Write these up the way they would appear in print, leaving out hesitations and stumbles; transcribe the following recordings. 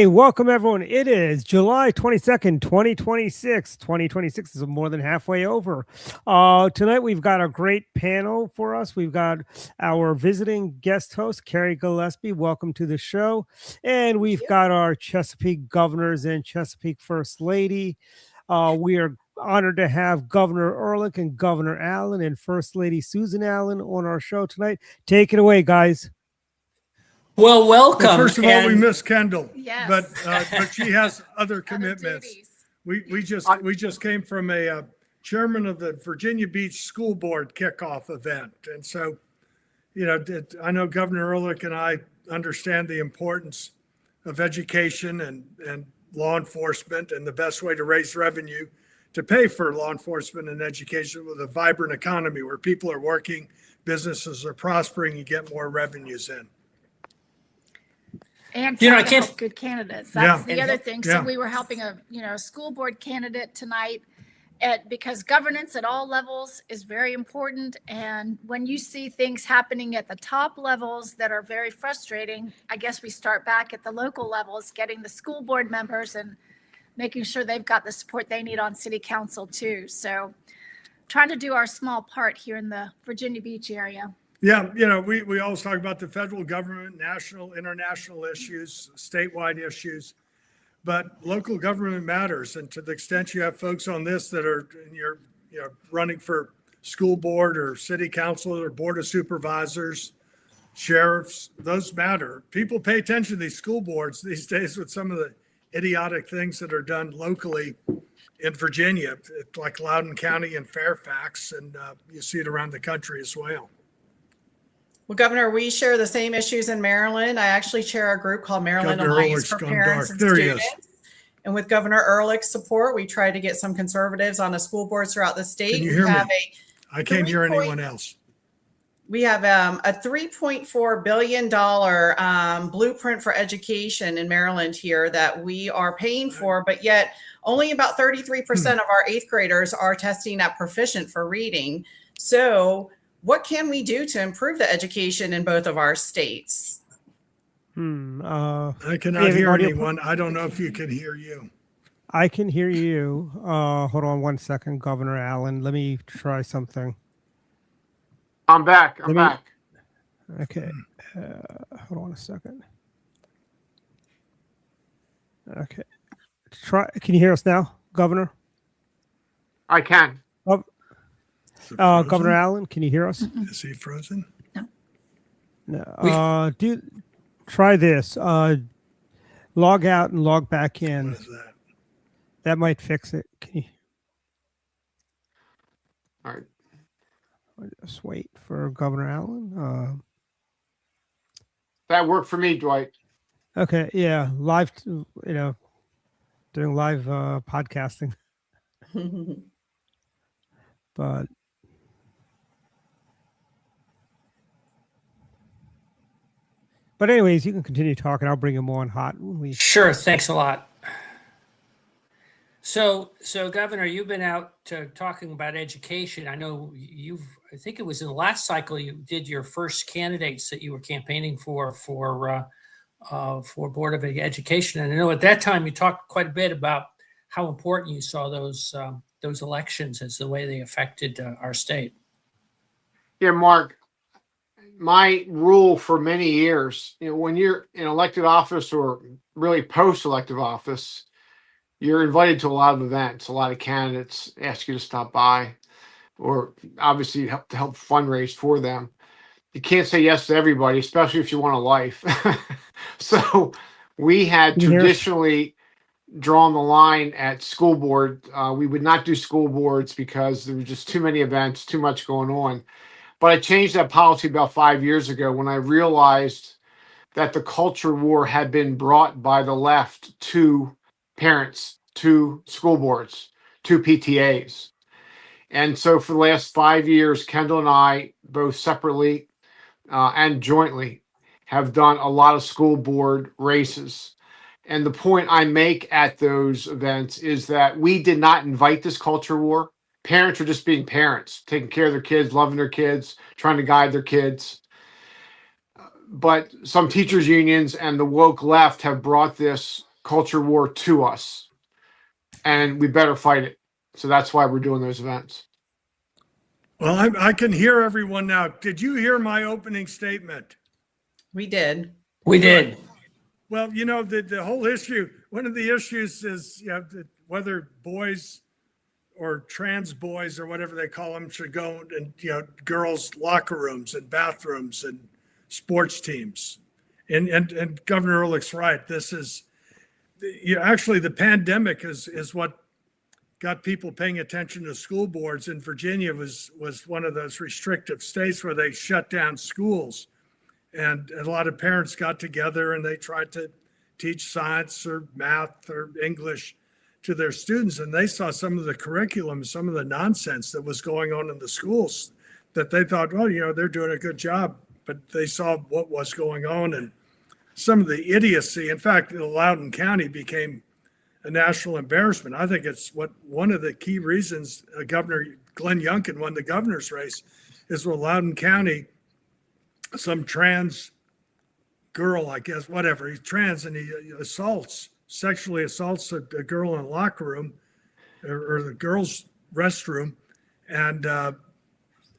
Hey, welcome everyone. It is July 22nd, 2026. 2026 is more than halfway over. Tonight we've got a great panel for us. We've got our visiting guest host, Carrie Gillespie. Welcome to the show. And we've got our Chesapeake governors and Chesapeake First Lady. We are honored to have Governor Ehrlich and Governor Allen and First Lady Susan Allen on our show tonight. Take it away, guys. Well, welcome. Well, first of all, we miss Kendall, Yes. but she has other commitments. We just came from a chairman of the Virginia Beach School Board kickoff event, and so, I know Governor Ehrlich and I understand the importance of education and law enforcement, and the best way to raise revenue to pay for law enforcement and education with a vibrant economy where people are working, businesses are prospering, you get more revenues in. And trying to help good candidates. That's the other thing. So Yeah. we were helping a school board candidate tonight because governance at all levels is very important. And when you see things happening at the top levels that are very frustrating, I guess we start back at the local levels, getting the school board members and making sure they've got the support they need on city council too. So trying to do our small part here in the Virginia Beach area. Yeah, we always talk about the federal government, national, international issues, statewide issues, but local government matters. And to the extent you have folks on this that are running for school board or city council or board of supervisors, sheriffs, those matter. People pay attention to these school boards these days with some of the idiotic things that are done locally in Virginia, like Loudoun County and Fairfax, and you see it around the country as well. Well, Governor, we share the same issues in Maryland. I actually chair a group called Maryland Alliance for Parents and Students. And with Governor Ehrlich's support, we try to get some conservatives on the school boards throughout the state. Can you hear me? I can't hear anyone else. We have a $3.4 billion blueprint for education in Maryland here that we are paying for, but yet only about 33% of our eighth graders are testing at proficient for reading. So what can we do to improve the education in both of our states? I cannot hear anyone. I don't know if you can hear you. I can hear you. Hold on one second, Governor Allen. Let me try something. I'm back. I'm back. Okay. Hold on a second. Okay. Can you hear us now, Governor? I can. Governor Allen, can you hear us? Is he frozen? No. Try this. Log out and log back in. What is that? That might fix it. Can you? All right. I'll just wait for Governor Allen. That worked for me, Dwight. Okay. Yeah. Live. Doing live podcasting. But anyways, you can continue talking. I'll bring him on hot. Sure. Thanks a lot. So Governor, you've been out talking about education. I know I think it was in the last cycle you did your first candidates that you were campaigning for Board of Education. And I know at that time you talked quite a bit about how important you saw those elections as the way they affected our state. Yeah, Mark, my rule for many years, when you're in elected office or really post-elective office, you're invited to a lot of events. A lot of candidates ask you to stop by, or obviously to help fundraise for them. You can't say yes to everybody, especially if you want a life. So we had traditionally drawn the line at school board. We would not do school boards because there were just too many events, too much going on. But I changed that policy about 5 years ago when I realized that the culture war had been brought by the left to parents, to school boards, to PTAs. And so for the last 5 years, Kendall and I, both separately and jointly, have done a lot of school board races. And the point I make at those events is that we did not invite this culture war. Parents are just being parents, taking care of their kids, loving their kids, trying to guide their kids. But some teachers unions and the woke left have brought this culture war to us, and we better fight it. So that's why we're doing those events. Well, I can hear everyone now. Did you hear my opening statement? We did. We did. Well, you know, the whole issue, one of the issues is, you know, whether boys or trans boys or whatever they call them should go in, you know, girls' locker rooms and bathrooms and sports teams. And Governor Ehrlich's right. This is, you know, actually the pandemic is what got people paying attention to school boards. And Virginia was one of those restrictive states where they shut down schools. And a lot of parents got together and they tried to teach science or math or English to their students. And they saw some of the curriculum, some of the nonsense that was going on in the schools that they thought, well, you know, they're doing a good job. But they saw what was going on and some of the idiocy. In fact, Loudoun County became a national embarrassment. I think it's one of the key reasons Governor Glenn Youngkin won the governor's race is with Loudoun County, some trans girl, I guess, whatever, he's trans, and he sexually assaults a girl in a locker room or the girls' restroom, and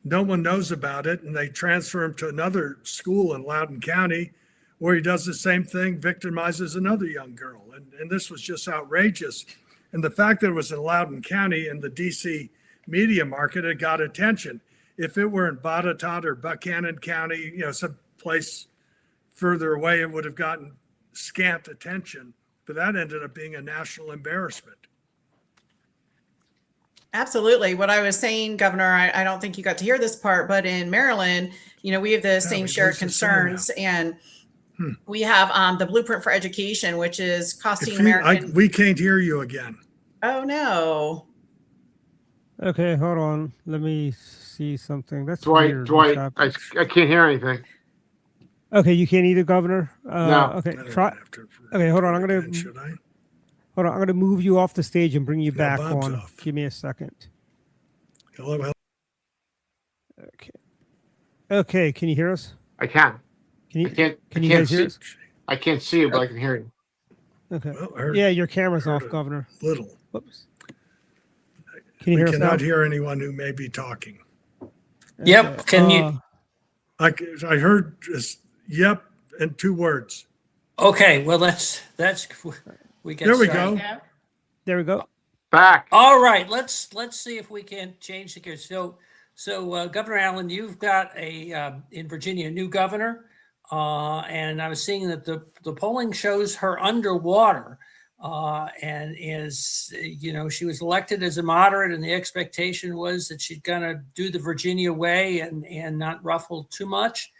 no one knows about it, and they transfer him to another school in Loudoun County where he does the same thing, victimizes another young girl. And this was just outrageous. And the fact that it was in Loudoun County in the DC media market, it got attention. If it were in Botetourt or Buchanan County, you know, some place further away, it would have gotten scant attention. But that ended up being a national embarrassment. Absolutely. What I was saying, Governor, I don't think you got to hear this part, but in Maryland, you know, we have the same shared concerns, and we have the Blueprint for Education, which is costing American. We can't hear you again. Oh, no. Okay, hold on. Let me see something. That's Dwight, weird. I can't hear anything. Okay, you can't either, Governor. No. Okay, try. Okay, hold on. Should I? Hold on. I'm gonna move you off the stage and bring you back Bob's on. off. Give me a second. Hello. Okay. Okay, can you hear us? I can. Can you? I can't. Can I you can't guys hear see. us? I can't see you, but I can hear you. Okay. Well, I heard Yeah, your camera's heard off, it. Governor. little. Whoops. Can you We hear us now? cannot hear anyone who may be talking. Yep. Okay, Can you? I heard just yep and 2 words. Okay. Well, that's we get There we started. go. Yeah. There we go. Back. All right, let's see if we can change the gears. So Governor Allen, you've got in Virginia a new governor, and I was seeing that the polling shows her underwater, and is, you know, she was elected as a moderate, and the expectation was that she's gonna do the Virginia way and not ruffle too much.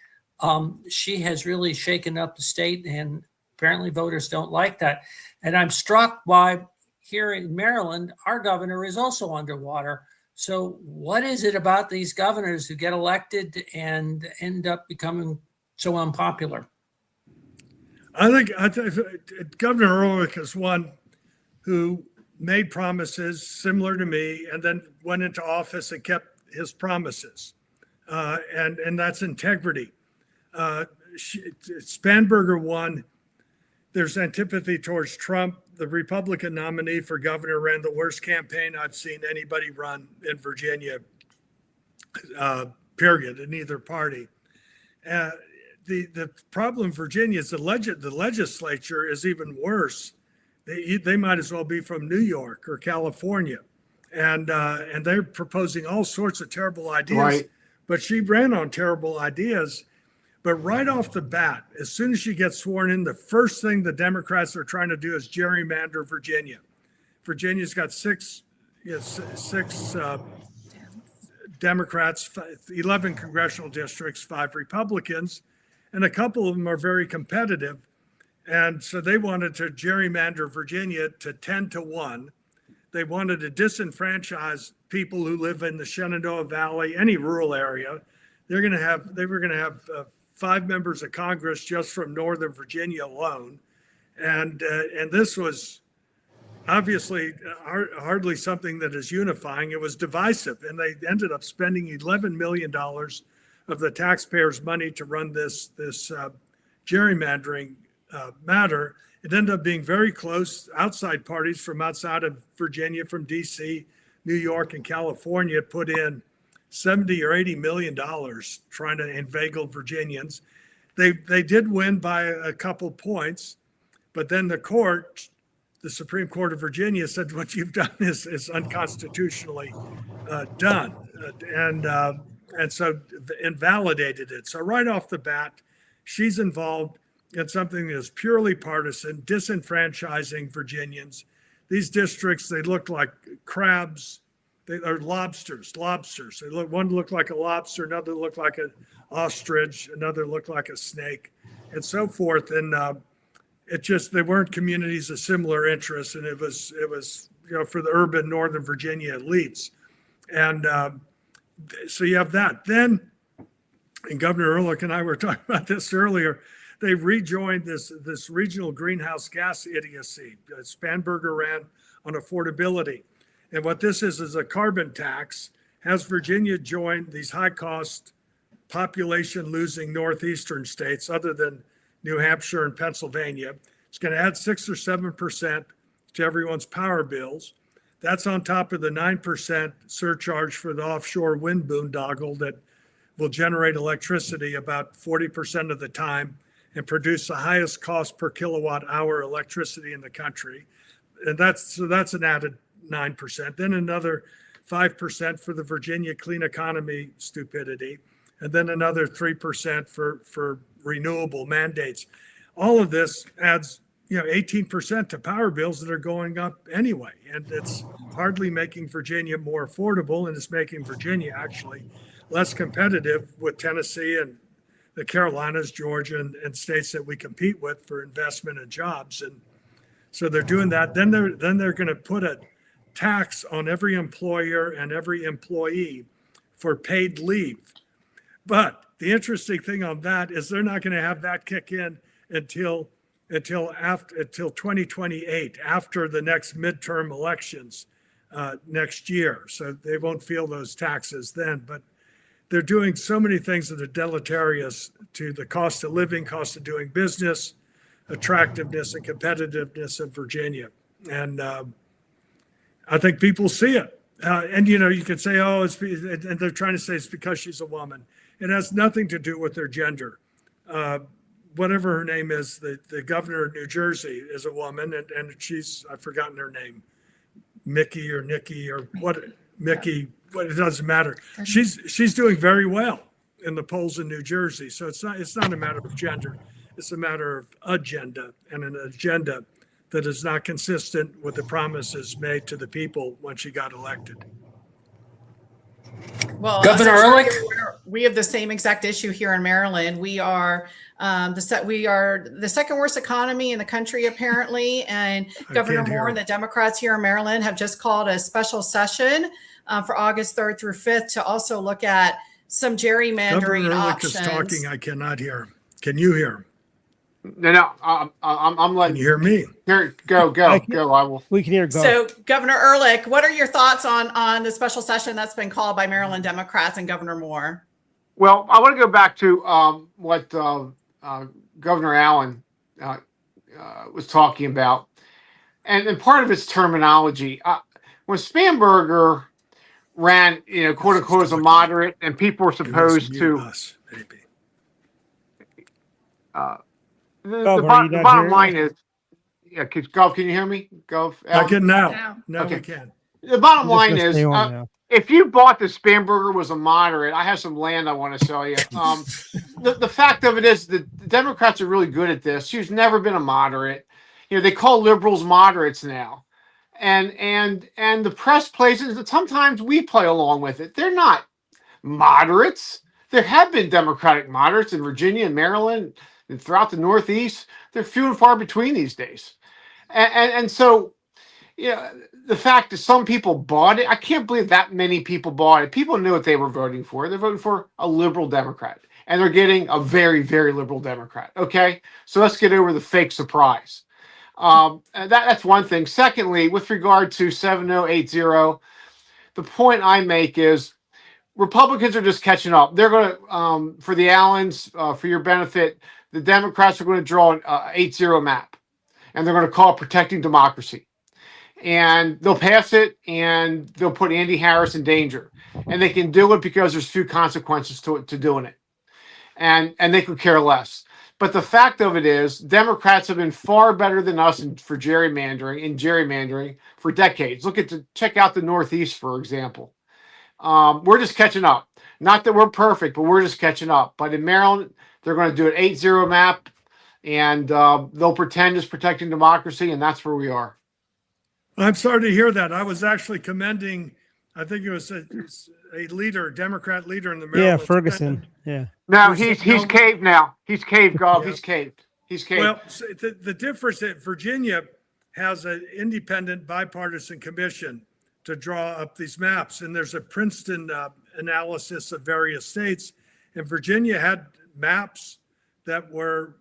She has really shaken up the state, and apparently voters don't like that. And I'm struck by, here in Maryland, our governor is also underwater. So what is it about these governors who get elected and end up becoming so unpopular? I think Governor Ehrlich is one who made promises similar to me and then went into office and kept his promises. And that's integrity. Spanberger won. There's antipathy towards Trump. The Republican nominee for governor ran the worst campaign I've seen anybody run in Virginia, period, in either party. The problem in Virginia is the legislature is even worse. They might as well be from New York or California, and they're proposing all sorts of terrible ideas. Right. But she ran on terrible ideas. But right off the bat, as soon as she gets sworn in, the first thing the Democrats are trying to do is gerrymander Virginia. Virginia's got six Democrats, 11 congressional districts, 5 Republicans, and a couple of them are very competitive. And so they wanted to gerrymander Virginia to 10-1. They wanted to disenfranchise people who live in the Shenandoah Valley, any rural area. They were going to have 5 members of Congress just from Northern Virginia alone. And this was obviously hardly something that is unifying. It was divisive, and they ended up spending $11 million of the taxpayers' money to run this gerrymandering matter. It ended up being very close. Outside parties from outside of Virginia, from DC, New York, and California put in 70 or 80 million dollars trying to inveigle Virginians. They did win by a couple points, but then the Supreme Court of Virginia said what you've done is unconstitutionally done, and so invalidated it. So right off the bat, she's involved in something that is purely partisan, disenfranchising Virginians. These districts, they look like crabs. They are lobsters. One looked like a lobster, another looked like an ostrich, another looked like a snake, and so forth. And they weren't communities of similar interests, and it was for the urban Northern Virginia elites. And so you have that. Then, and Governor Ehrlich and I were talking about this earlier, they rejoined this regional greenhouse gas idiocy. Spanberger ran on affordability. And what this is a carbon tax. Has Virginia joined these high-cost, population-losing northeastern states other than New Hampshire and Pennsylvania. It's going to add 6 or 7% to everyone's power bills. That's on top of the 9% surcharge for the offshore wind boondoggle that will generate electricity about 40% of the time and produce the highest cost per kilowatt hour electricity in the country. And that's an added 9%. Then another 5% for the Virginia clean economy stupidity, and then another 3% for renewable mandates. All of this adds 18% to power bills that are going up anyway, and it's hardly making Virginia more affordable, and it's making Virginia actually less competitive with Tennessee and the Carolinas, Georgia, and states that we compete with for investment and jobs. And so they're doing that. Then they're going to put a tax on every employer and every employee for paid leave. But the interesting thing on that is they're not going to have that kick in until 2028, after the next midterm elections next year. So they won't feel those taxes then. But they're doing so many things that are deleterious to the cost of living, cost of doing business, attractiveness and competitiveness of Virginia. And I think people see it. And you can say, and they're trying to say it's because she's a woman. It has nothing to do with their gender. Whatever her name is, the governor of New Jersey is a woman, and I've forgotten her name, Mickey or Nikki or what, Mickey, but it doesn't matter. She's doing very well in the polls in New Jersey. So it's not a matter of gender. It's a matter of agenda, and an agenda that is not consistent with the promises made to the people when she got elected. Well, Governor Ehrlich? We have the same exact issue here in Maryland. We are the second worst economy in the country, apparently. And Governor Moore and the Democrats here in Maryland have just called a special session for August 3rd through 5th to also look at some gerrymandering Governor Ehrlich options. is talking. I cannot hear him. Can you hear him? No, I'm letting Can you hear me? Here, go. I will. We can hear go. So, Governor Ehrlich, what are your thoughts on the special session that's been called by Maryland Democrats and Governor Moore? Well, I want to go back to what Governor Allen was talking about, and part of his terminology. When Spanberger ran, quote unquote, as a moderate, and people were supposed to. Us, maybe. The bottom line is, Gov, can you hear me? Gov, I can now. Now Okay. we can. The bottom line is, if you bought the Spanberger was a moderate, I have some land I want to sell you. The fact of it is the Democrats are really good at this. She's never been a moderate. They call liberals moderates now. And the press plays it. Sometimes we play along with it. They're not moderates. There have been Democratic moderates in Virginia and Maryland and throughout the Northeast. They're few and far between these days. And so, the fact that some people bought it, I can't believe that many people bought it. People knew what they were voting for. They're voting for a liberal Democrat, and they're getting a very, very liberal Democrat. Okay, so let's get over the fake surprise. That's one thing. Secondly, with regard to 7080, the point I make is Republicans are just catching up. They're going to, for the Allens, for your benefit, the Democrats are going to draw an 80 map. and they're going to call it Protecting Democracy. And they'll pass it, and they'll put Andy Harris in danger. And they can do it because there's few consequences to doing it. And they could care less. But the fact of it is, Democrats have been far better than us for gerrymandering for decades. Check out the Northeast, for example. We're just catching up. Not that we're perfect, but we're just catching up. But in Maryland, they're going to do an 8-0 map, and they'll pretend it's protecting democracy, and that's where we are. I'm sorry to hear that. I was actually commending, I think it was a leader, Democrat leader in the Maryland. Yeah, Ferguson. Yeah. No, he's caved now. He's caved, Gov. Yeah. He's caved. He's caved. Well, so the difference that Virginia has an independent bipartisan commission to draw up these maps. And there's a Princeton analysis of various states. And Virginia had maps that were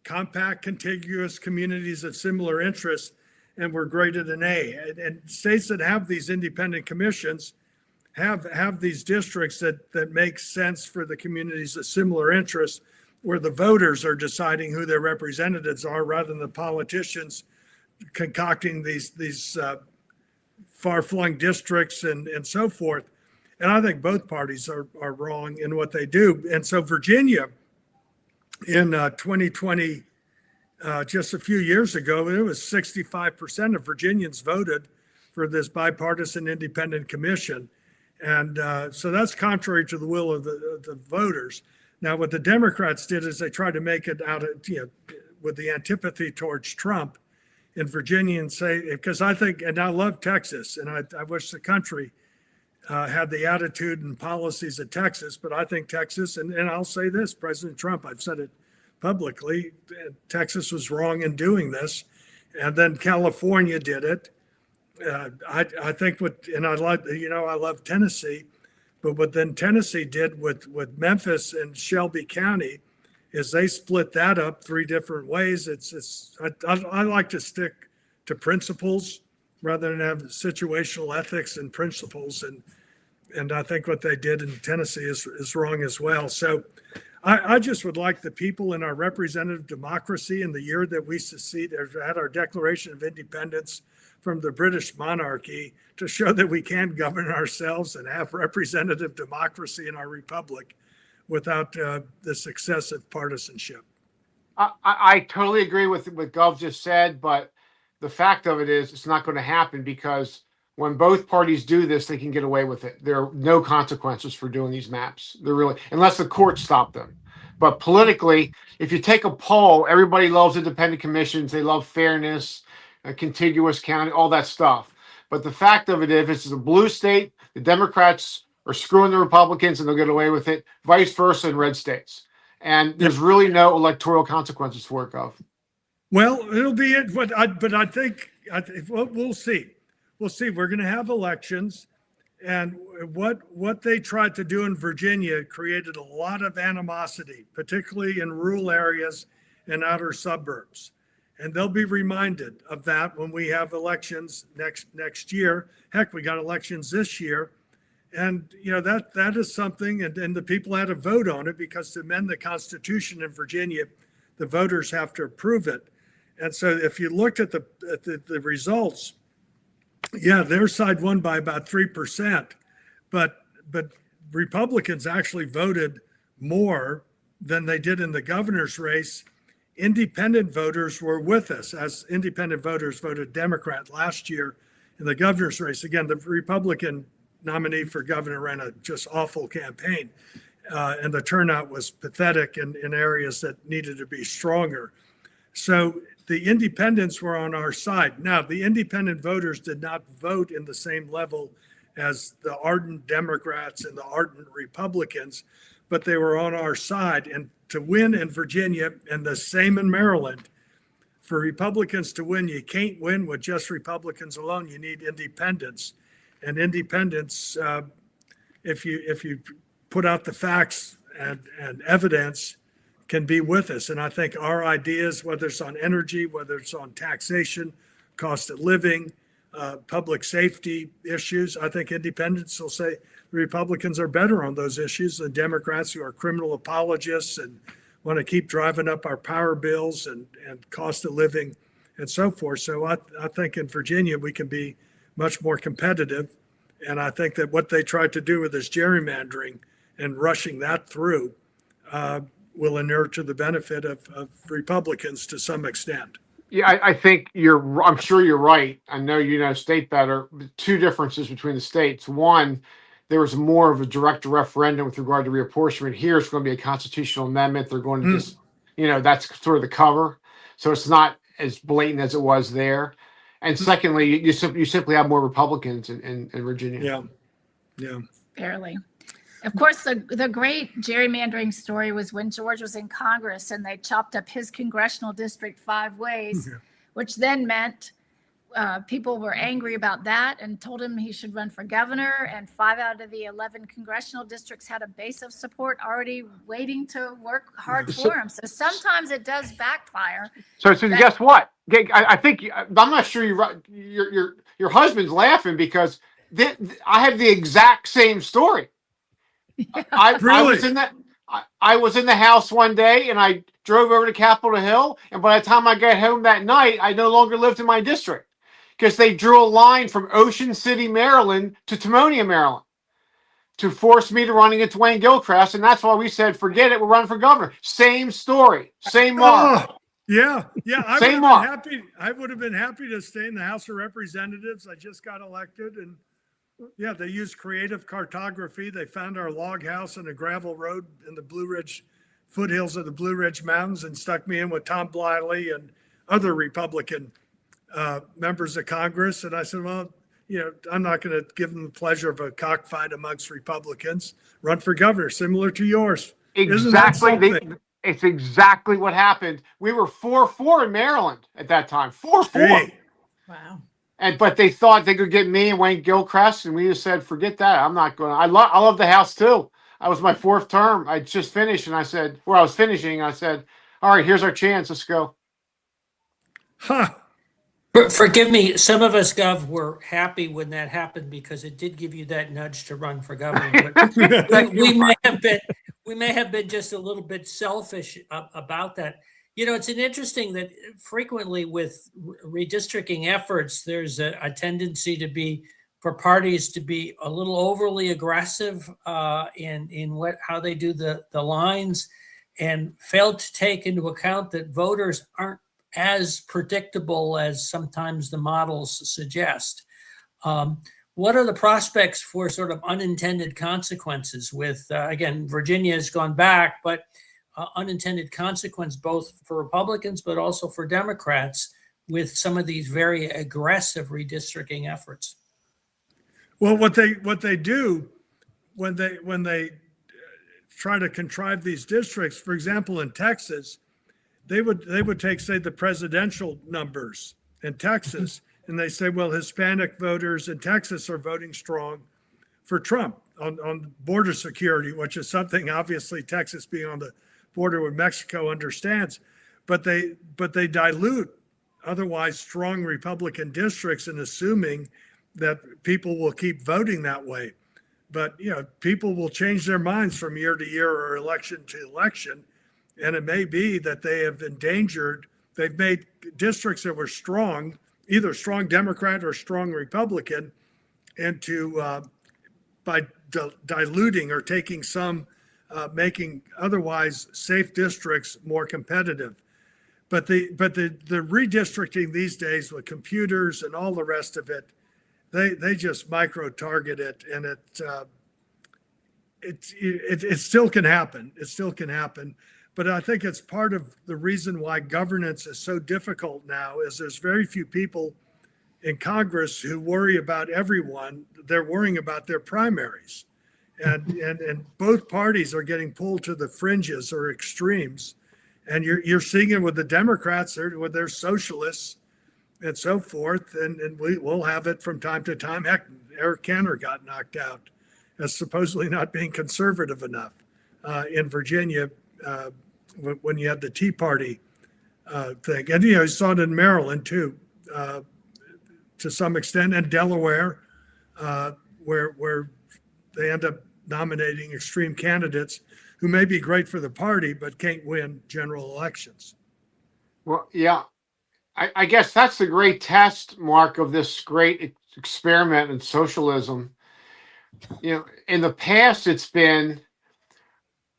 compact, contiguous communities of similar interests and were graded an A. And states that have these independent commissions have these districts that make sense for the communities of similar interests, where the voters are deciding who their representatives are rather than the politicians concocting these far-flung districts and so forth. And I think both parties are wrong in what they do. And so Virginia in 2020, just a few years ago, it was 65% of Virginians voted for this bipartisan independent commission. And so that's contrary to the will of the voters. Now, what the Democrats did is they tried to make it out of, with the antipathy towards Trump in Virginia, and say, because I think, and I love Texas, and I wish the country had the attitude and policies of Texas, but I think Texas, and I'll say this, President Trump, I've said it publicly, Texas was wrong in doing this. And then California did it. I think I love Tennessee, but what then Tennessee did with Memphis and Shelby County is they split that up 3 different ways. I like to stick to principles rather than have situational ethics and principles. And I think what they did in Tennessee is wrong as well. So I just would like the people in our representative democracy in the year that we had our Declaration of Independence from the British monarchy to show that we can govern ourselves and have representative democracy in our republic without this excessive partisanship. I totally agree with what Gov just said, but the fact of it is it's not going to happen because when both parties do this, they can get away with it. There are no consequences for doing these maps. They're really, unless the courts stop them. But politically, if you take a poll, everybody loves independent commissions. They love fairness, a contiguous county, all that stuff. But the fact of it is, if it's a blue state, the Democrats are screwing the Republicans and they'll get away with it. Vice versa in red states. And there's really no electoral consequences for it, Gov. Well, it'll be it. But I think we'll see. We'll see. We're going to have elections, and what they tried to do in Virginia created a lot of animosity, particularly in rural areas and outer suburbs. And they'll be reminded of that when we have elections next year. Heck, we got elections this year. And, that is something, and the people had to vote on it because to amend the Constitution in Virginia, the voters have to approve it. And so if you looked at the results, yeah, their side won by about 3%, but Republicans actually voted more than they did in the governor's race. Independent voters were with us, as independent voters voted Democrat last year in the governor's race. Again, the Republican nominee for governor ran a just awful campaign, and the turnout was pathetic in areas that needed to be stronger. So the independents were on our side. Now, the independent voters did not vote in the same level as the ardent Democrats and the ardent Republicans, but they were on our side. And to win in Virginia, and the same in Maryland, for Republicans to win, you can't win with just Republicans alone. You need independents. And independents, if you put out the facts and evidence, can be with us. And I think our ideas, whether it's on energy, whether it's on taxation, cost of living, public safety issues, I think independents will say the Republicans are better on those issues than Democrats who are criminal apologists and want to keep driving up our power bills and cost of living and so forth. So I think in Virginia, we can be much more competitive. And I think that what they tried to do with this gerrymandering and rushing that through will inure to the benefit of Republicans to some extent. Yeah, I think I'm sure you're right. I know you know state better. Two differences between the states. One, there was more of a direct referendum with regard to reapportionment. Here it's going to be a constitutional amendment. They're going to just, that's sort of the cover. So it's not as blatant as it was there. And secondly, you simply have more Republicans in Virginia. Yeah. Barely. Of course, the great gerrymandering story was when George was in Congress and they chopped up his congressional district 5 ways, which then meant people were angry about that and told him he should run for governor. And 5 out of the 11 congressional districts had a base of support already waiting to work hard for him. So sometimes it does backfire. So guess what? I think I'm not sure your husband's laughing because I have the exact same story. Really? I was in the house one day and I drove over to Capitol Hill, and by the time I got home that night, I no longer lived in my district because they drew a line from Ocean City, Maryland to Timonium, Maryland to force me to run against Wayne Gilchrist, and that's why we said, forget it, we'll run for governor. Same story, same mark. Yeah. I would have been happy to stay in the House of Representatives. I just got elected, and yeah, they used creative cartography. They found our log house in a gravel road in the Blue Ridge foothills of the Blue Ridge Mountains and stuck me in with Tom Bliley and other Republican members of Congress. And I said, well, I'm not going to give them the pleasure of a cockfight amongst Republicans. Run for governor, similar to yours. Exactly. It's exactly what happened. We were 4-4 in Maryland at that time. 4-4. Wow. But they thought they could get me and Wayne Gilchrist, and we just said, forget that. I'm not going to. I love the House too. I was my 4th term. I just finished, and I said, I was finishing, I said, all right, here's our chance. Let's go. Huh. Forgive me. Some of us, Gov, were happy when that happened because it did give you that nudge to run for governor. But we may have been just a little bit selfish about that. It's an interesting that frequently with redistricting efforts, there's a tendency for parties to be a little overly aggressive in how they do the lines, and fail to take into account that voters aren't as predictable as sometimes the models suggest. What are the prospects for sort of unintended consequences with, again, Virginia has gone back, but unintended consequence both for Republicans but also for Democrats with some of these very aggressive redistricting efforts? Well, what they do when they try to contrive these districts, for example, in Texas, they would take, say, the presidential numbers in Texas, and they say, well, Hispanic voters in Texas are voting strong for Trump on border security, which is something obviously Texas being on the border with Mexico understands, but they dilute otherwise strong Republican districts in assuming that people will keep voting that way. But people will change their minds from year to year or election to election, and it may be that they've made districts that were strong, either strong Democrat or strong Republican, into by diluting or taking some. Making otherwise safe districts more competitive. But the redistricting these days with computers and all the rest of it, they just micro target it, and it still can happen. It still can happen. But I think it's part of the reason why governance is so difficult now is there's very few people in Congress who worry about everyone. They're worrying about their primaries. And both parties are getting pulled to the fringes or extremes, and you're seeing it with the Democrats, with their socialists and so forth, and we'll have it from time to time. Heck, Eric Cantor got knocked out as supposedly not being conservative enough in Virginia when you had the Tea Party thing, and you saw it in Maryland too, to some extent, and Delaware, where they end up nominating extreme candidates. who may be great for the party, but can't win general elections. Well, yeah, I guess that's the great test, Mark, of this great experiment in socialism. In the past, it's been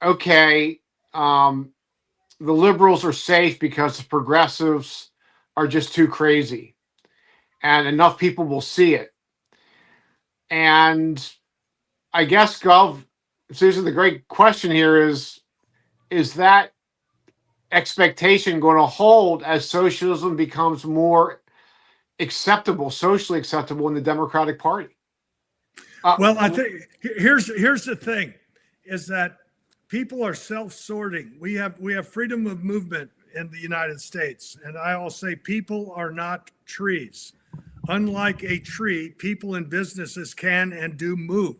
okay. The liberals are safe because the progressives are just too crazy, and enough people will see it. And I guess, Gov, Susan, the great question here is that expectation going to hold as socialism becomes more acceptable, socially acceptable in the Democratic Party? Well, I think here's the thing, is that people are self-sorting. We have freedom of movement in the United States, and I'll say people are not trees. Unlike a tree, people and businesses can and do move.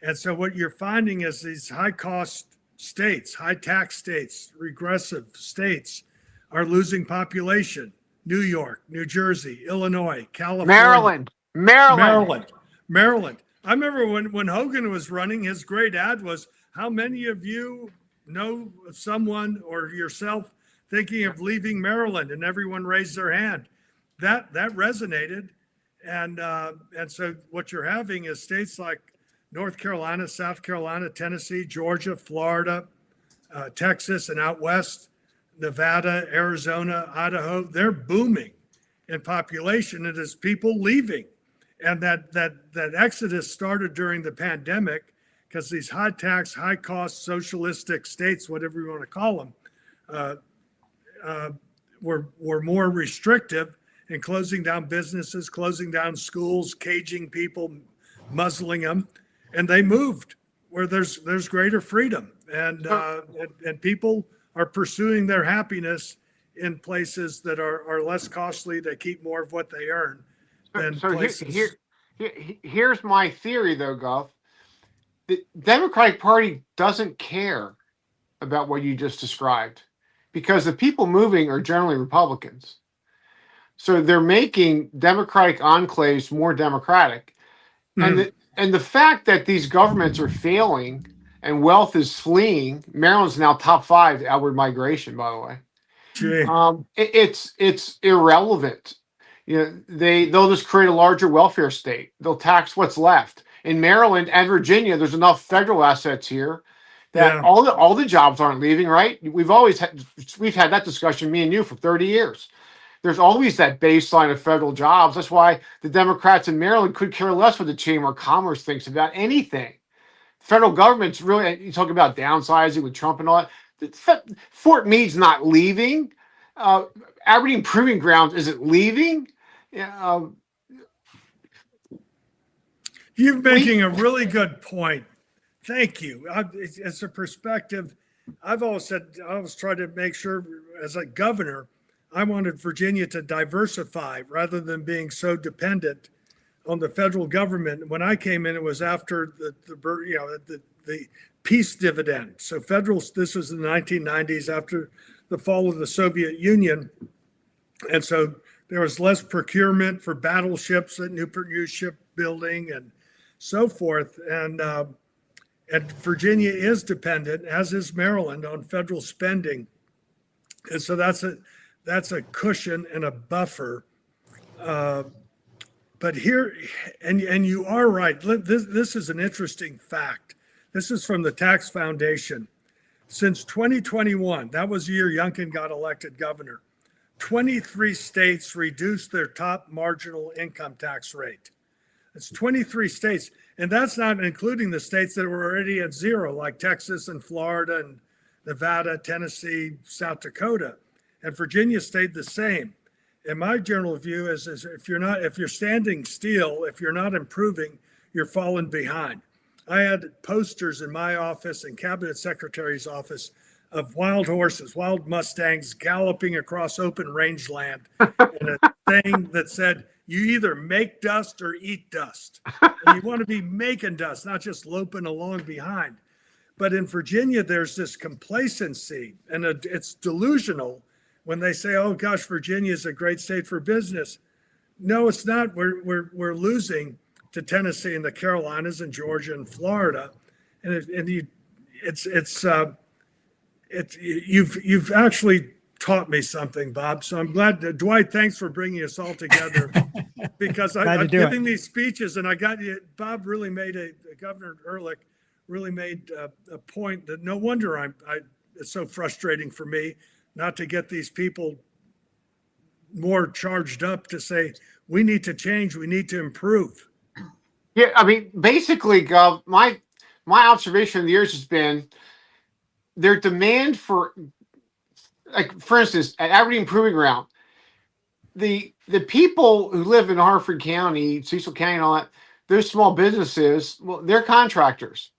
And so what you're finding is these high-cost states, high-tax states, regressive states are losing population. New York, New Jersey, Illinois, California. Maryland. I remember when Hogan was running, his great ad was, how many of you know someone or yourself thinking of leaving Maryland? And everyone raised their hand. That resonated. And so what you're having is states like North Carolina, South Carolina, Tennessee, Georgia, Florida, Texas, and out west, Nevada, Arizona, Idaho, they're booming in population. It is people leaving. And that exodus started during the pandemic because these high tax, high cost socialistic states, whatever you want to call them, were more restrictive in closing down businesses, closing down schools, caging people, muzzling them, and they moved where there's greater freedom, and people are pursuing their happiness in places that are less costly. They keep more of what they earn. Here's my theory, though, Gov. The Democratic Party doesn't care about what you just described because the people moving are generally Republicans. So they're making Democratic enclaves more democratic. And the fact that these governments are failing and wealth is fleeing, Maryland's now top 5 outward migration, by the way. It's irrelevant. They'll just create a larger welfare state. They'll tax what's left. In Maryland and Virginia, there's enough federal assets here that all the jobs aren't leaving, right? We've had that discussion, me and you, for 30 years. There's always that baseline of federal jobs. That's why the Democrats in Maryland could care less what the Chamber of Commerce thinks about anything. Federal government's really, you talk about downsizing with Trump and all that. Fort Meade's not leaving. Aberdeen Proving Grounds isn't leaving. You're making a really good point. Thank you. As a perspective, I've always said, I always try to make sure as a governor, I wanted Virginia to diversify rather than being so dependent on the federal government. When I came in, it was after the peace dividend. So this was in the 1990s after the fall of the Soviet Union. And so there was less procurement for battleships at new shipbuilding and so forth. And Virginia is dependent, as is Maryland, on federal spending. And so that's a cushion and a buffer. But here, and you are right, this is an interesting fact. This is from the Tax Foundation. Since 2021, that was the year Youngkin got elected governor, 23 states reduced their top marginal income tax rate. It's 23 states. And that's not including the states that were already at zero, like Texas and Florida and Nevada, Tennessee, South Dakota. And Virginia stayed the same. And my general view is if you're standing still, if you're not improving, you're falling behind. I had posters in my office and cabinet secretary's office of wild horses, wild Mustangs galloping across open rangeland, and a thing that said, you either make dust or eat dust. And you want to be making dust, not just loping along behind. But in Virginia, there's this complacency, and it's delusional when they say, "Oh gosh, Virginia is a great state for business." No, it's not. We're losing to Tennessee and the Carolinas and Georgia and Florida, and you've actually taught me something, Bob. So I'm glad that Dwight, thanks for bringing us all together because I'm giving these speeches and I got you. Bob really made Governor Ehrlich really made a point that no wonder it's so frustrating for me not to get these people more charged up to say, we need to change, we need to improve. Yeah, I mean, basically, Gov, my observation of the years has been their demand for, like, for instance, at Aberdeen Proving Ground, the people who live in Harford County, Cecil County, and all that, those small businesses, well, they're contractors.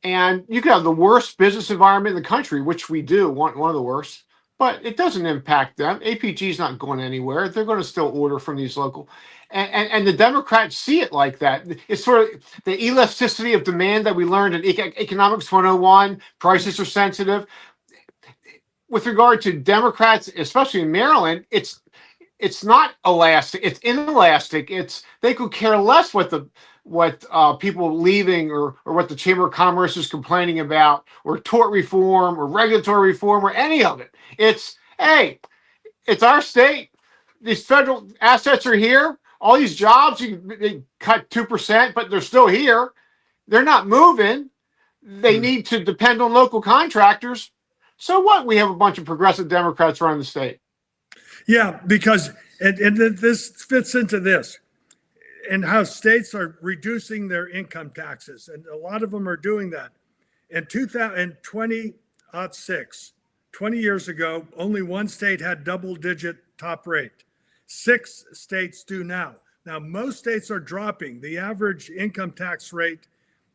And you could have the worst business environment in the country, which we do, one of the worst, but it doesn't impact them. APG is not going anywhere. They're going to still order from these local. And the Democrats see it like that. It's sort of the elasticity of demand that we learned in Economics 101. Prices are sensitive. With regard to Democrats, especially in Maryland, it's not elastic. It's inelastic. They could care less what people leaving or what the Chamber of Commerce is complaining about, or tort reform or regulatory reform or any of it. It's, hey, it's our state. These federal assets are here. All these jobs, they cut 2%, but they're still here. They're not moving. They need to depend on local contractors. So what? We have a bunch of progressive Democrats running the state. Yeah, because and this fits into this and how states are reducing their income taxes. And a lot of them are doing that. In 2006, 20 years ago, only one state had double-digit top rate. 6 states do now. Now, most states are dropping. The average income tax rate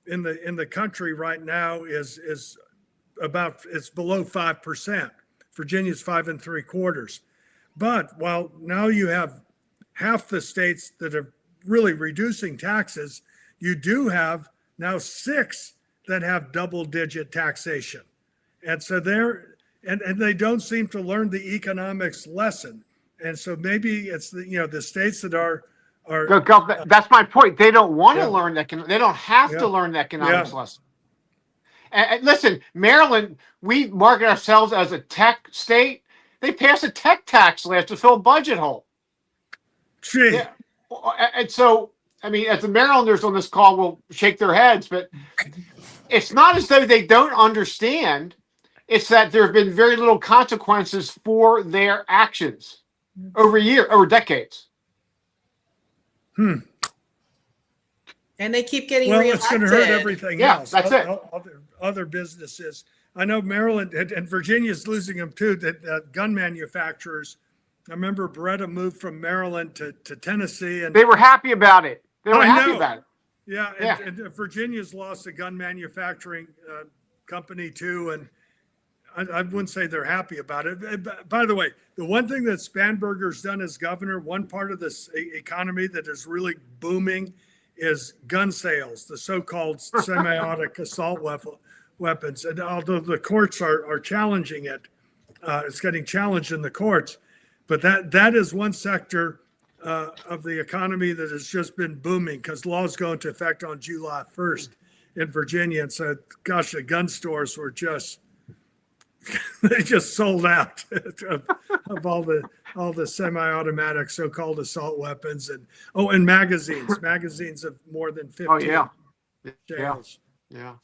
in the country right now is it's below 5%. Virginia's 5 3/4. But while now you have half the states that are really reducing taxes, you do have now 6 that have double-digit taxation. And so and they don't seem to learn the economics lesson. And so maybe it's the states that are that's my point. They don't want to learn that. They don't have to learn the economics lesson. And listen, Maryland, we market ourselves as a tech state. They passed a tech tax last to fill a budget hole. Gee. Yeah. And so, I mean, as the Marylanders on this call will shake their heads, but it's not as though they don't understand. It's that there have been very little consequences for their actions over decades. And they keep getting well, reelected. it's going to hurt everything else. That's it. Other businesses. I know Maryland and Virginia's losing them too. That gun manufacturers. I remember Beretta moved from Maryland to Tennessee, and they were happy about it. Happy about it. Yeah, and Virginia's lost a gun manufacturing company too, and I wouldn't say they're happy about it. By the way, the one thing that Spanberger's done as governor, one part of this economy that is really booming is gun sales, the so-called semi-automatic assault weapons. And although the courts are challenging it, it's getting challenged in the courts. But that is one sector of the economy that has just been booming because laws go into effect on July 1st in Virginia. And so, gosh, the gun stores were they just sold out of all the semi-automatic so-called assault weapons and magazines of more than 50 shells. Yeah.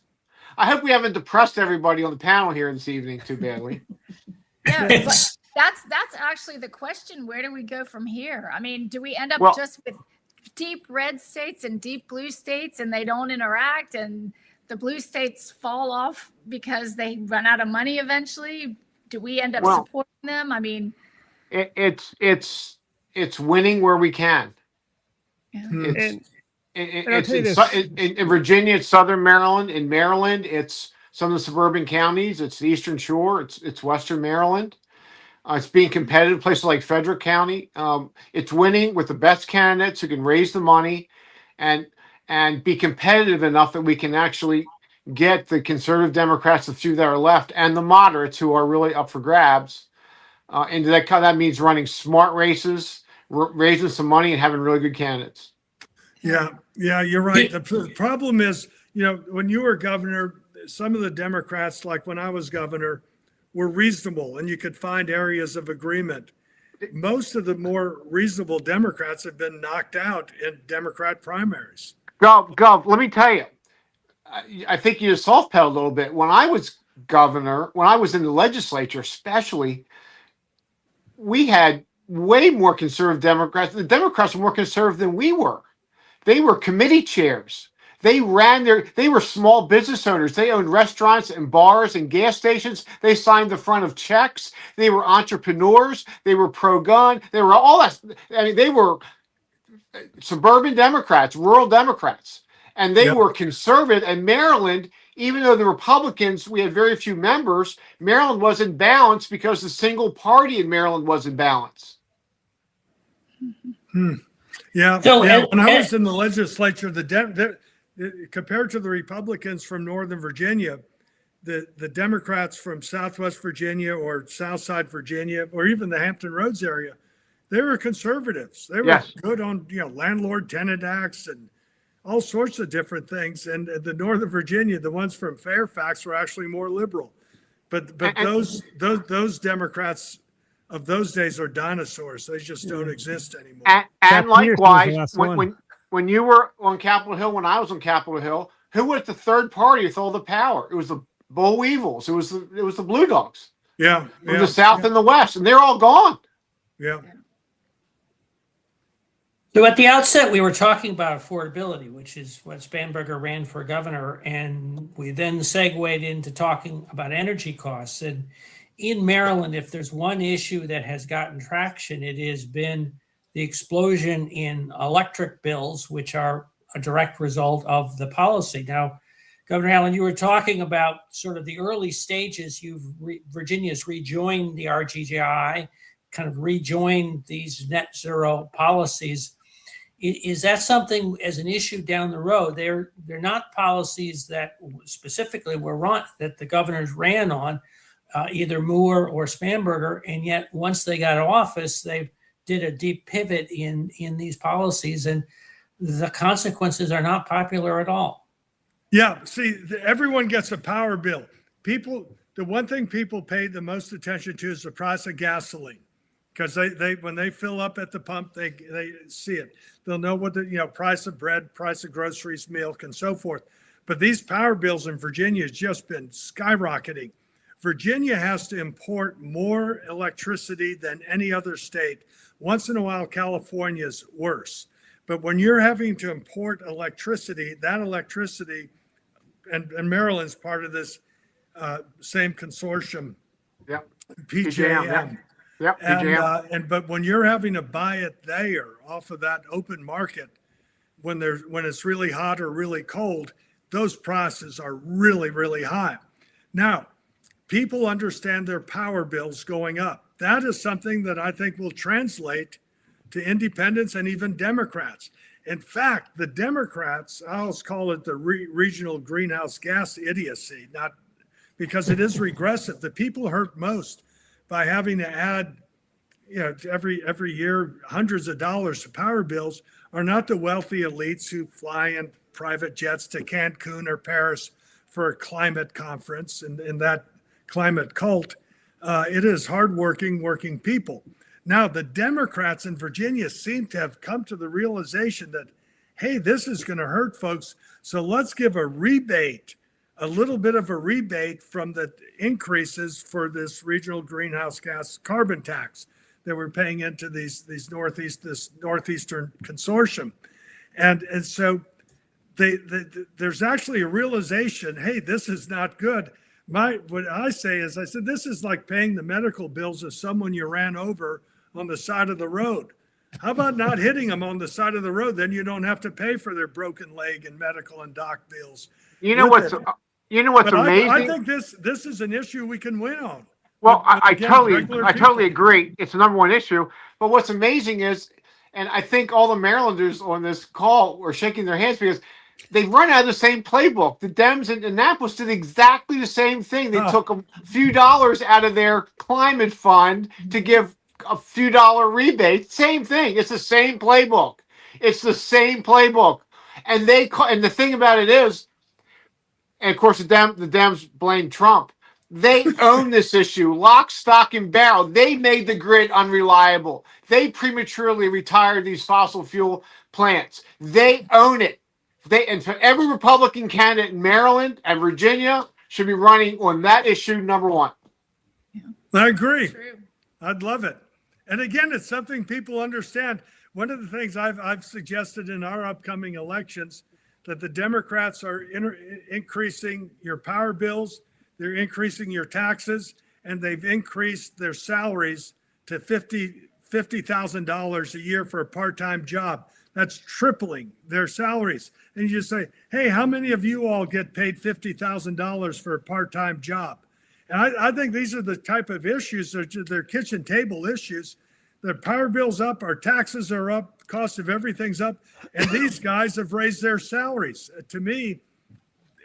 I hope we haven't depressed everybody on the panel here this evening too badly. Yeah, but that's actually the question. Where do we go from here? I mean, do we end up just with deep red states and deep blue states and they don't interact and the blue states fall off because they run out of money eventually? Do we end up supporting them? I mean, it's winning where we can. Yeah. In Virginia, it's Southern Maryland. In Maryland, it's some of the suburban counties. It's the Eastern Shore. It's Western Maryland. It's being competitive. Places like Frederick County. It's winning with the best candidates who can raise the money, and be competitive enough that we can actually get the conservative Democrats, the few that are left, and the moderates who are really up for grabs. And that means running smart races, raising some money, and having really good candidates. Yeah, you're right. The problem is, when you were governor, some of the Democrats, like when I was governor, were reasonable and you could find areas of agreement. Most of the more reasonable Democrats have been knocked out in Democrat primaries. Gov, let me tell you, I think you soft pedaled a little bit. When I was governor, when I was in the legislature, especially, we had way more conservative Democrats. The Democrats were more conservative than we were. They were committee chairs. They were small business owners. They owned restaurants and bars and gas stations. They signed the front of checks. They were entrepreneurs. They were pro-gun. They were all that. I mean, they were suburban Democrats, rural Democrats. And they were conservative. And Maryland, even though the Republicans, we had very few members, Maryland wasn't balanced because the single party in Maryland wasn't balanced. Yeah. So, When I was in the legislature, compared to the Republicans from Northern Virginia, the Democrats from Southwest Virginia or Southside Virginia, or even the Hampton Roads area, they were conservatives. They were good on, landlord tenant acts and all sorts of different things. And the Northern Virginia, the ones from Fairfax, were actually more liberal. But those Democrats of those days are dinosaurs. They just don't exist anymore. And likewise, when you were on Capitol Hill, when I was on Capitol Hill, who was the third party with all the power? It was the Boll Weevils. It was the Blue Dogs. Yeah. From the South and the West, and they're all gone. Yeah. So at the outset, we were talking about affordability, which is what Spanberger ran for governor, and we then segued into talking about energy costs. And in Maryland, if there's one issue that has gotten traction, it has been the explosion in electric bills, which are a direct result of the policy. Now, Governor Allen, you were talking about sort of the early stages. Virginia's rejoined the RGGI, kind of rejoined these net zero policies. Is that something as an issue down the road? They're not policies that specifically were run, that the governors ran on, either Moore or Spanberger, and yet once they got office, they did a deep pivot in these policies, and the consequences are not popular at all. Yeah, see, everyone gets a power bill. The one thing people pay the most attention to is the price of gasoline, because they when they fill up at the pump, they see it. They'll know what the price of bread, price of groceries, milk, and so forth. But these power bills in Virginia has just been skyrocketing. Virginia has to import more electricity than any other state. Once in a while, California's worse. But when you're having to import electricity, that electricity, and Maryland's part of this same consortium, PJM. But when you're having to buy it there off of that open market, when it's really hot or really cold, those prices are really, really high. Now, people understand their power bills going up. That is something that I think will translate to independents and even Democrats. In fact, the Democrats, I'll call it the regional greenhouse gas idiocy, not because it is regressive. The people hurt most by having to add, every year hundreds of dollars to power bills are not the wealthy elites who fly in private jets to Cancun or Paris for a climate conference and that climate cult. It is hardworking, working people. Now, the Democrats in Virginia seem to have come to the realization that, hey, this is going to hurt folks. So let's give a rebate, a little bit of a rebate from the increases for this regional greenhouse gas carbon tax that we're paying into this Northeastern consortium. And so there's actually a realization, hey, this is not good. What I say is, this is like paying the medical bills of someone you ran over on the side of the road. How about not hitting them on the side of the road? Then you don't have to pay for their broken leg and medical and doc bills. You know what's amazing? I think this is an issue we can win on. Well, I totally agree. It's the number one issue. But what's amazing is, and I think all the Marylanders on this call were shaking their hands because they run out of the same playbook. The Dems in Annapolis did exactly the same thing. They took a few dollars out of their climate fund to give a few dollar rebate. Same thing. It's the same playbook. And the thing about it is, and of course the Dems blame Trump. They own this issue, lock, stock, and barrel. They made the grid unreliable. They prematurely retired these fossil fuel plants. They own it. And for every Republican candidate in Maryland and Virginia should be running on that issue number one. I agree. True. I'd love it. And again, it's something people understand. One of the things I've suggested in our upcoming elections, that the Democrats are increasing your power bills, they're increasing your taxes, and they've increased their salaries to $50,000 a year for a part-time job. That's tripling their salaries. And you just say, hey, how many of you all get paid $50,000 for a part-time job? And I think these are the type of issues, they're kitchen table issues. The power bill's up, our taxes are up, cost of everything's up, and these guys have raised their salaries. To me,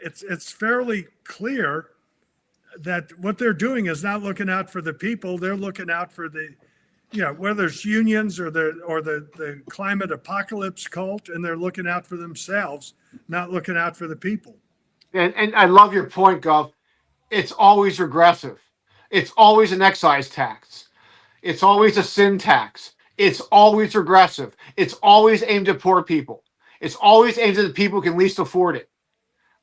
it's fairly clear that what they're doing is not looking out for the people. They're looking out for the, whether it's unions or the climate apocalypse cult, and they're looking out for themselves, not looking out for the people. And I love your point, Gov. It's always regressive. It's always an excise tax. It's always a sin tax. It's always regressive. It's always aimed at poor people. It's always aimed at the people who can least afford it.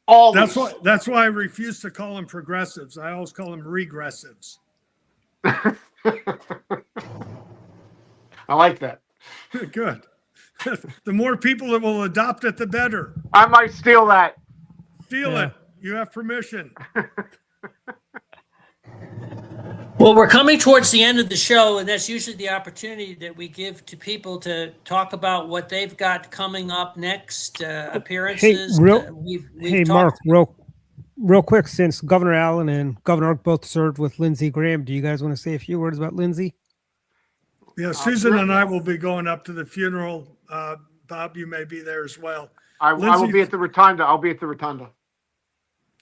Always. That's why I refuse to call them progressives. I always call them regressives. I like that. Good. The more people that will adopt it, the better. I might steal that. Steal it. You have permission. Well, we're coming towards the end of the show, and that's usually the opportunity that we give to people to talk about what they've got coming up next, appearances. Mark, real quick, since Governor Allen and Governor Ehrlich both served with Lindsey Graham, do you guys want to say a few words about Lindsey? Yeah, Susan and I will be going up to the funeral. Bob, you may be there as well. I will be at the Rotunda. I'll be at the Rotunda.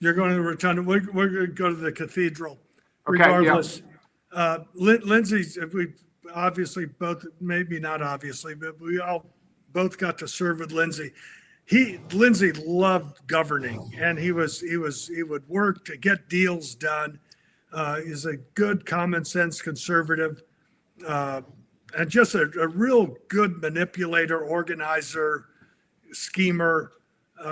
You're going to the Rotunda. We're going to go to the cathedral. Okay, Regardless, Lindsay's, we obviously both, maybe not obviously, but we all both got to serve with Lindsay. Lindsay loved governing, and he would work to get deals done. He's a good common sense conservative, and just a real good manipulator, organizer, schemer,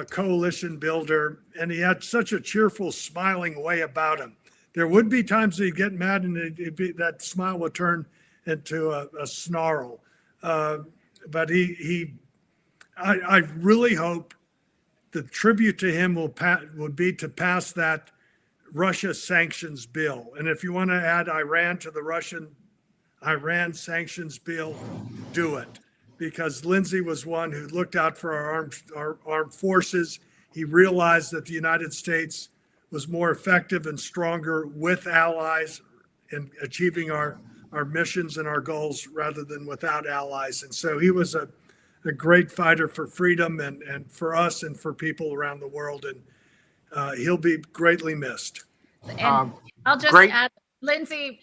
coalition builder. And he had such a cheerful, smiling way about him. There would be times that he'd get mad and that smile would turn into a snarl. But I really hope the tribute to him would be to pass that Russia sanctions bill. And if you want to add Iran to the Iran sanctions bill, do it. Because Lindsay was one who looked out for our armed forces. He realized that the United States was more effective and stronger with allies in achieving our missions and our goals rather than without allies. And so he was a great fighter for freedom and for us and for people around the world. And he'll be greatly missed. And I'll just add, Lindsay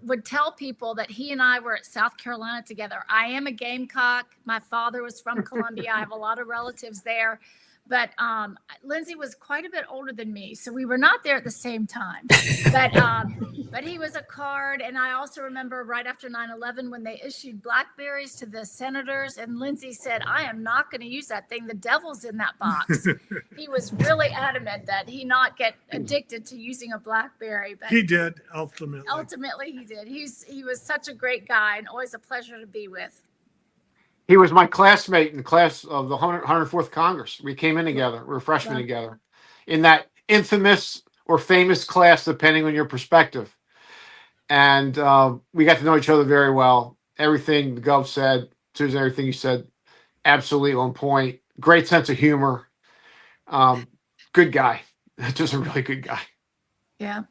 would tell people that he and I were at South Carolina together. I am a Gamecock. My father was from Columbia. I have a lot of relatives there. But Lindsay was quite a bit older than me, so we were not there at the same time. But he was a card, and I also remember right after 9/11 when they issued BlackBerries to the senators, and Lindsay said, "I am not going to use that thing. The devil's in that box." He was really adamant that he not get addicted to using a BlackBerry. But he did ultimately. Ultimately, he did. He was such a great guy, and always a pleasure to be with. He was my classmate in the class of the 104th Congress. We came in together. We were freshmen together in that infamous or famous class, depending on your perspective. And we got to know each other very well. Everything the Gov said, Susan, everything you said, absolutely on point. Great sense of humor. Good guy. Just a really good guy. Yeah.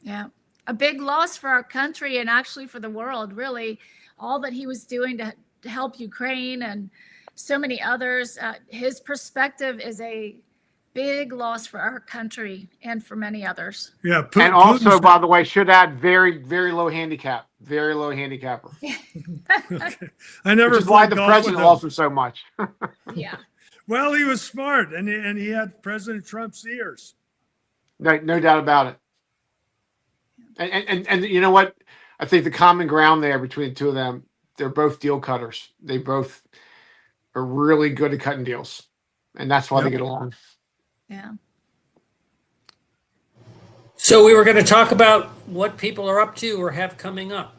Yeah. A big loss for our country and actually for the world, really. All that he was doing to help Ukraine and so many others. His perspective is a big loss for our country and for many others. Yeah. And also, by the way, should add very, very low handicap. Very low handicapper. Okay. I never. Which is why the president loves him so much. Yeah. Well, he was smart, and he had President Trump's ears. No doubt about it. And you know what? I think the common ground there between the two of them, they're both deal cutters. They both are really good at cutting deals, and that's why they get along. Yeah. So we were going to talk about what people are up to or have coming up.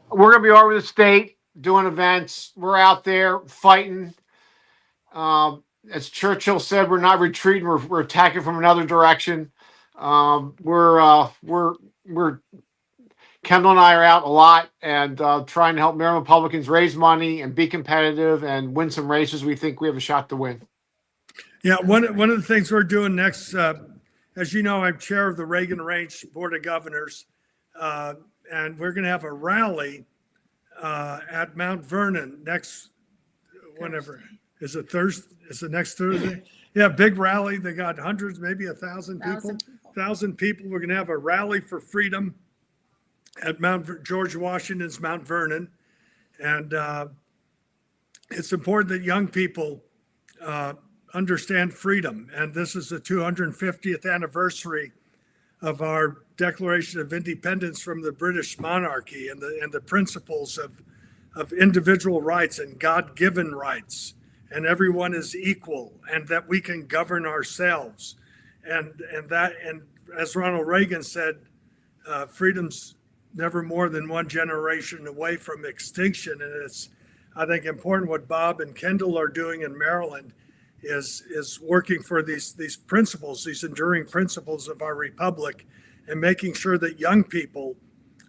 We're going to be all over the state doing events. We're out there fighting. As Churchill said, we're not retreating. We're attacking from another direction. We're Kendall and I are out a lot and trying to help Maryland Republicans raise money and be competitive and win some races we think we have a shot to win. Yeah, one of the things we're doing next, as you know, I'm chair of the Reagan Range Board of Governors, and we're going to have a rally at Mount Vernon next, whenever. Is it Thursday? Is it next Thursday? Yeah, big rally. They got hundreds, maybe 1,000 people. 1,000 people. We're going to have a rally for freedom at George Washington's Mount Vernon. And it's important that young people understand freedom. And this is the 250th anniversary of our Declaration of Independence from the British monarchy and the principles of individual rights and God-given rights. And everyone is equal, and that we can govern ourselves. And as Ronald Reagan said, freedom's never more than one generation away from extinction. And it's, I think, important what Bob and Kendall are doing in Maryland is working for these principles, these enduring principles of our republic, and making sure that young people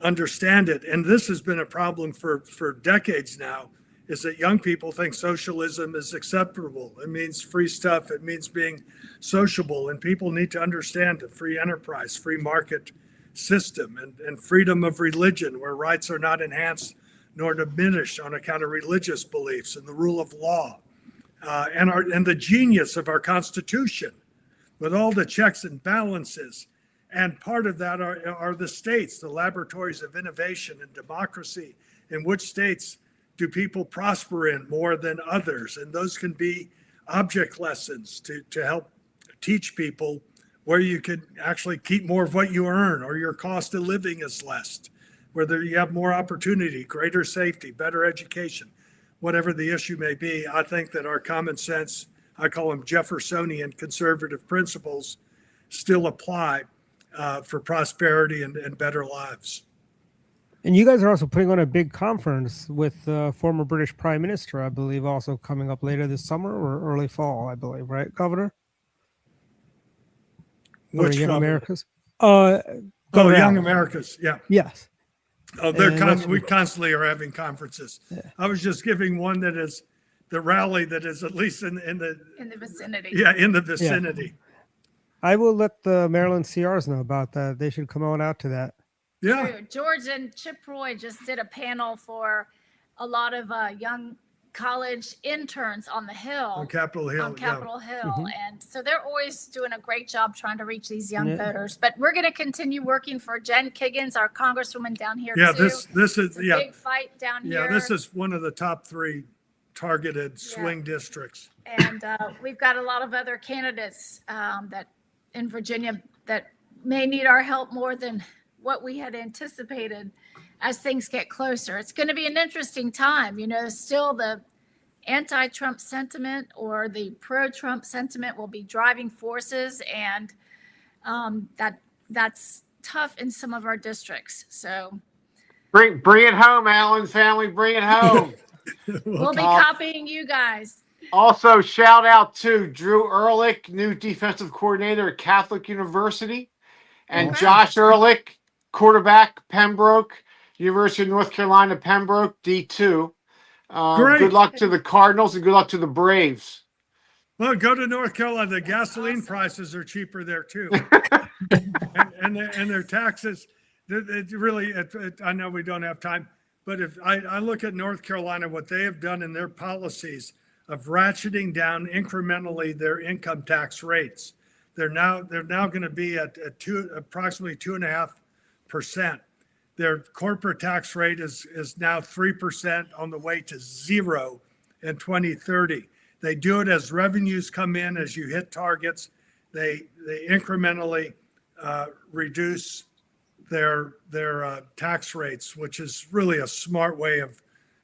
understand it. And this has been a problem for decades now, is that young people think socialism is acceptable. It means free stuff. It means being sociable. And people need to understand the free enterprise, free market system, and freedom of religion, where rights are not enhanced nor diminished on account of religious beliefs, and the rule of law, and the genius of our Constitution, with all the checks and balances. And part of that are the states, the laboratories of innovation and democracy, in which states do people prosper in more than others. And those can be object lessons to help teach people where you can actually keep more of what you earn, or your cost of living is less, whether you have more opportunity, greater safety, better education, whatever the issue may be. I think that our common sense, I call them Jeffersonian conservative principles, still apply for prosperity and better lives. And you guys are also putting on a big conference with former British Prime Minister, I believe, also coming up later this summer or early fall, I believe, right, Governor? Which Young governor? Americas? Young Allen. Americas, yeah. Yes. Oh, we constantly are having conferences. Yeah. I was just giving one that is the rally that is at least in the vicinity. Yeah, in the vicinity. I will let the Maryland CRs know about that. They should come on out to that. Yeah. True. George and Chip Roy just did a panel for a lot of young college interns on the Hill. On Capitol Hill. On Capitol Hill. Mhm. And so they're always doing a great job trying to reach these young voters. But we're going to continue working for Jen Kiggins, our congresswoman down here Yeah, too. this is It's a big fight down here. Yeah, this is one of the top 3 targeted swing districts. And we've got a lot of other candidates that in Virginia that may need our help more than what we had anticipated as things get closer. It's going to be an interesting time. You know, still the anti-Trump sentiment or the pro-Trump sentiment will be driving forces, and that's tough in some of our districts. So Bring it home, Allen family. Bring it home. we'll be copying you guys. Also, shout out to Drew Ehrlich, new defensive coordinator at Catholic University, and Josh Ehrlich, quarterback, Pembroke, University of North Carolina, Pembroke, D2. Good luck to the Cardinals and good luck to the Braves. Well, go to North Carolina. The gasoline prices are cheaper there too, and their taxes. It really, I know we don't have time, but if I look at North Carolina, what they have done in their policies of ratcheting down incrementally their income tax rates, they're now going to be at approximately 2.5%. Their corporate tax rate is now 3% on the way to 0 in 2030. They do it as revenues come in, as you hit targets, they incrementally reduce their tax rates, which is really a smart way of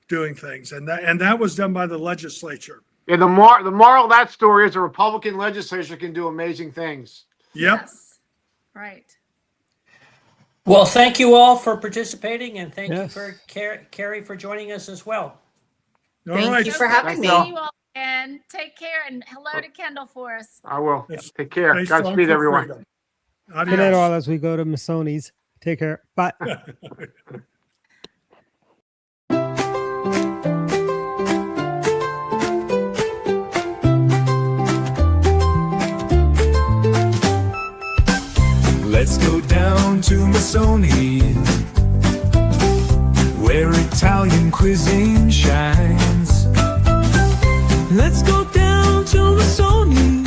doing things. And that was done by the legislature. Yeah, the moral of that story is a Republican legislature can do amazing things. Yep. Yes. Right. Well, thank you all for participating, and thank you Yes. for Carrie for joining us as well. All Thank right. you for Okay, having Thank me. you. see you all, and take care, and hello to Kendall for us. I will. Yes. Take care. Stay strong Godspeed, for everyone. freedom. Good night, Adios. all, as we go to Missoni's. Take care. Bye. Let's go down to Missoni, where Italian cuisine shines. Let's go down to Missoni.